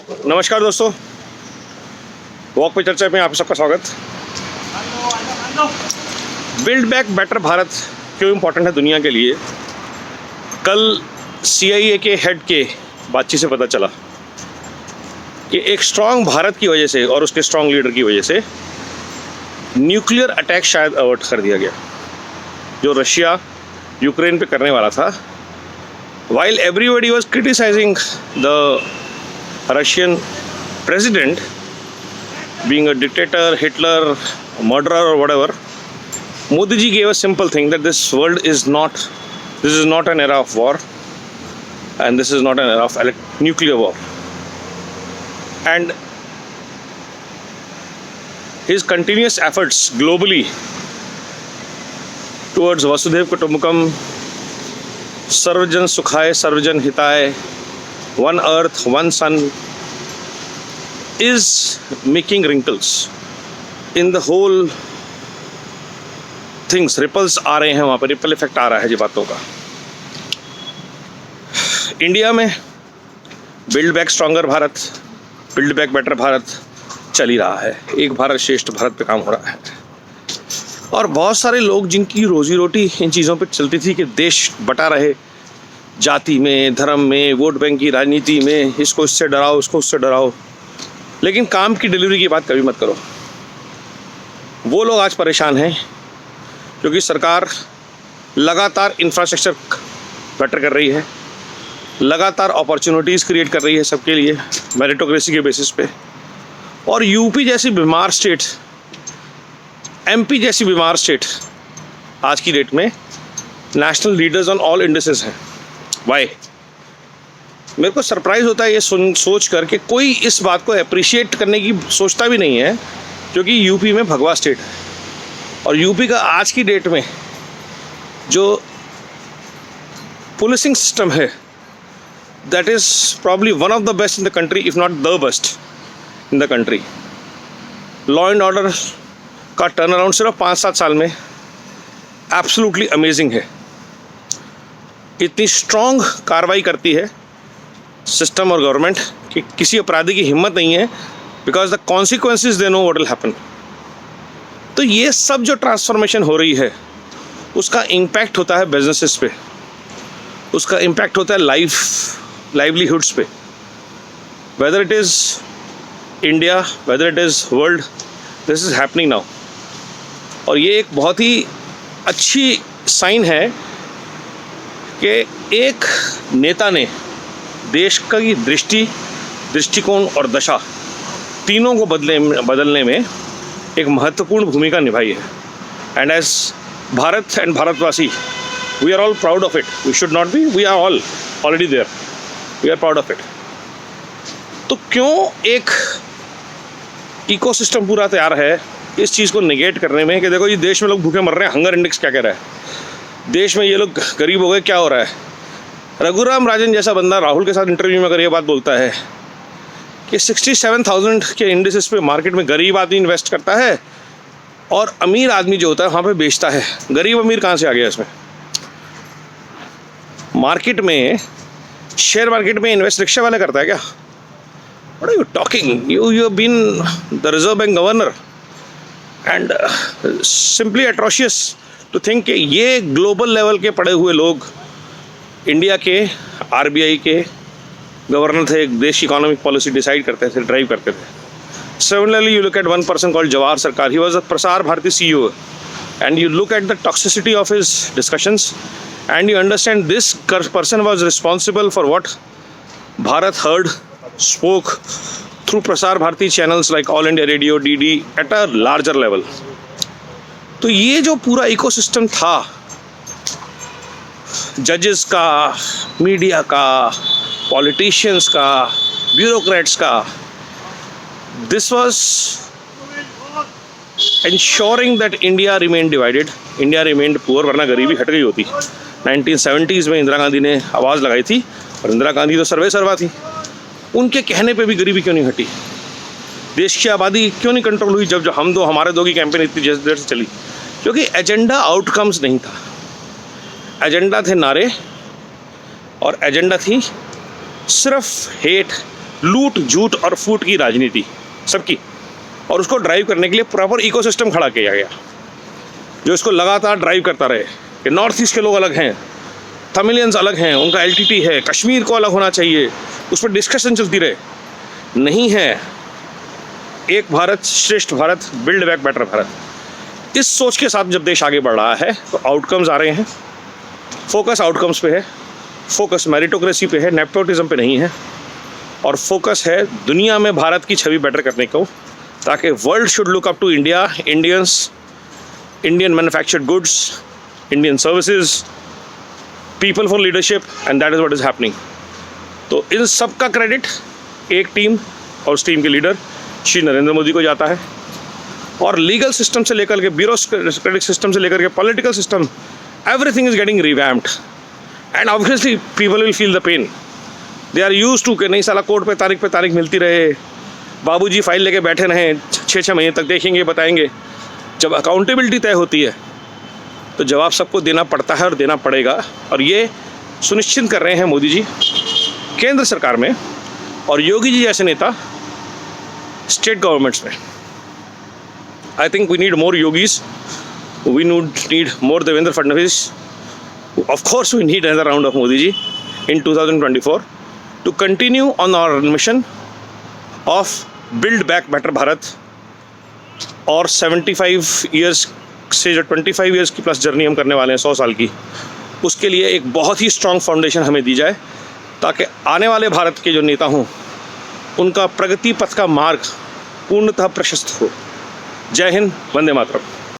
नमस्कार दोस्तों, वॉक पे चर्चा में आप सबका स्वागत। बिल्ड बैक बेटर भारत क्यों इम्पोर्टेंट है दुनिया के लिए? कल CIA के हेड के बातचीत से पता चला कि एक स्ट्रांग भारत की वजह से और उसके स्ट्रांग लीडर की वजह से न्यूक्लियर अटैक शायद अवॉइड कर दिया गया जो रशिया यूक्रेन पे करने वाला था। While everybody was criticizing the Russian president being a dictator, Hitler, murderer or whatever, Modi ji gave a simple thing that this is not an era of war and this is not an era of nuclear war. And his continuous efforts globally towards Vasudhaiv Kutumbakam, Sarvajan Sukhaye, Sarvajan Hitaye, one earth, one sun is making wrinkles in the whole things. Ripples आ रहे हैं वहाँ पर, ripple effect आ रहा है जी बातों का। India में build back stronger Bharat, build back better Bharat चल ही रहा है। एक भारत श्रेष्ठ भारत पे काम हो रहा है और बहुत सारे लोग जिनकी रोजी रोटी इन चीज़ों पे चलती थी कि देश बटा रहे जाति में, धर्म में, वोट बैंक की राजनीति में, इसको इससे डराओ, उसको उससे डराओ, लेकिन काम की डिलीवरी की बात कभी मत करो। वो लोग आज परेशान हैं क्योंकि सरकार लगातार इंफ्रास्ट्रक्चर बेटर कर रही है, लगातार अपॉर्चुनिटीज़ क्रिएट कर रही है सबके लिए मेरिटोक्रेसी के बेसिस पे। और यूपी जैसी बीमार स्टेट, MP जैसी बीमार स्टेट आज की डेट में national leaders on all indices हैं। वाई? मेरे को सरप्राइज़ होता है ये सोच कर कि कोई इस बात को अप्रिशिएट करने की सोचता भी नहीं है क्योंकि यूपी में भगवा स्टेट है और यूपी का आज की डेट में जो पुलिसिंग सिस्टम है that is probably one of the best in the country, if not the best in the country. Law and order का टर्न अराउंड सिर्फ 5-7 साल में एब्सोल्युटली अमेजिंग है। इतनी स्ट्रॉन्ग कार्रवाई करती है सिस्टम और गवर्नमेंट कि किसी अपराधी की हिम्मत नहीं है, because the consequences they know what will happen. तो ये सब जो ट्रांसफॉर्मेशन हो रही है उसका इम्पैक्ट होता है बिजनेसेस पे, उसका इम्पैक्ट होता है लाइवलीहुड्स पे, whether it is India, whether it is world, this is happening now. और ये एक बहुत ही अच्छी साइन है कि एक नेता ने देश की दृष्टिकोण और दशा तीनों को बदलने में एक महत्वपूर्ण भूमिका निभाई है। एंड एज भारत एंड भारतवासी, we are all proud of it. We should not be, we are all already there, we are proud of it. तो क्यों एक इकोसिस्टम पूरा तैयार है इस चीज़ को नेगेट करने में कि देखो ये देश में लोग भूखे मर रहे हैं, हंगर इंडेक्स क्या कह रहा है, देश में ये लोग गरीब हो गए, क्या हो रहा है। रघुराम राजन जैसा बंदा राहुल के साथ इंटरव्यू में अगर ये बात बोलता है कि 67,000 के इंडेक्सेस पे मार्केट में गरीब आदमी इन्वेस्ट करता है और अमीर आदमी जो होता है वहाँ पे बेचता है, गरीब अमीर कहाँ से आ गया इसमें? मार्केट में, शेयर मार्केट में इन्वेस्ट रिक्शा वाला करता है क्या? What are you talking? You have been the Reserve Bank Governor and simply atrocious to think कि ये ग्लोबल लेवल के पड़े हुए लोग इंडिया के RBI के गवर्नर थे, देश की इकोनॉमिक पॉलिसी डिसाइड करते थे, ड्राइव करते थे। Similarly, you look at one person called Jawahar Sarkar. He was a Prasar Bharati CEO, and you look at the toxicity of his discussions, and you understand this person was responsible for what Bharat heard, spoke through Prasar Bharati channels like All India Radio, DD at a larger level. तो ये जो पूरा ecosystem था, जजेस का, media का, politicians का, bureaucrats का, this was ensuring that India remained divided, India remained poor, वरना गरीबी हट गई होती। 1970s में इंदिरा गांधी ने आवाज़ लगाई थी और इंदिरा गांधी तो सर्वा थी, उनके कहने पे भी गरीबी क्यों नहीं हटी? देश की आबादी क्यों नहीं कंट्रोल हुई जब हम दो हमारे दो की कैंपेन इतनी देर से चली? क्योंकि एजेंडा आउटकम्स नहीं था, एजेंडा थे नारे और एजेंडा थी सिर्फ हेट, लूट झूठ और फूट की राजनीति सबकी, और उसको ड्राइव करने के लिए प्रॉपर इकोसिस्टम खड़ा किया गया जो इसको लगातार ड्राइव करता रहे कि नॉर्थ ईस्ट के लोग अलग हैं, तमिलियंस अलग हैं, उनका एलटीटी है, कश्मीर को अलग होना चाहिए, उस पर डिस्कशन चलती रहे। नहीं है, एक भारत श्रेष्ठ Bharat, build back better Bharat. इस सोच के साथ जब देश आगे बढ़ रहा है तो आउटकम्स आ रहे हैं। फोकस आउटकम्स पे है, फोकस मेरिटोक्रेसी पे है, नेपोटिज्म पे नहीं है, और फोकस है दुनिया में भारत की छवि बेटर करने को, ताकि world should look up to India, Indians, Indian manufactured goods, Indian services, people for leadership, and that is what is happening. तो इन सब का क्रेडिट एक टीम और उस टीम के लीडर श्री नरेंद्र मोदी को जाता है, और लीगल सिस्टम से लेकर के ब्यूरोक्रेटिक सिस्टम से लेकर के political system, everything is getting revamped, and obviously people will feel the pain. They are used to कि नहीं साला कोर्ट पे तारीख मिलती रहे, बाबूजी फाइल लेके बैठे रहें 6-6 महीने तक, देखेंगे बताएंगे। जब अकाउंटेबिलिटी तय होती है तो जवाब सबको देना पड़ता है और देना पड़ेगा, और ये सुनिश्चित कर रहे हैं मोदी जी केंद्र सरकार में और योगी जी जैसे नेता स्टेट गवर्नमेंट्स में। I think we need more Yogis, we need more Devendra Fadnavis, of course we need another round of Modi ji in 2024 to continue on our mission of build back better Bharat, और 75 years से जो 25 years की प्लस जर्नी हम करने वाले हैं 100 साल की, उसके लिए एक बहुत ही स्ट्रॉन्ग फाउंडेशन हमें दी जाए, ताकि आने वाले भारत के जो नेता हों उनका प्रगति पथ का मार्ग पूर्णतः प्रशस्त हो। जय हिंद, वंदे मातरम।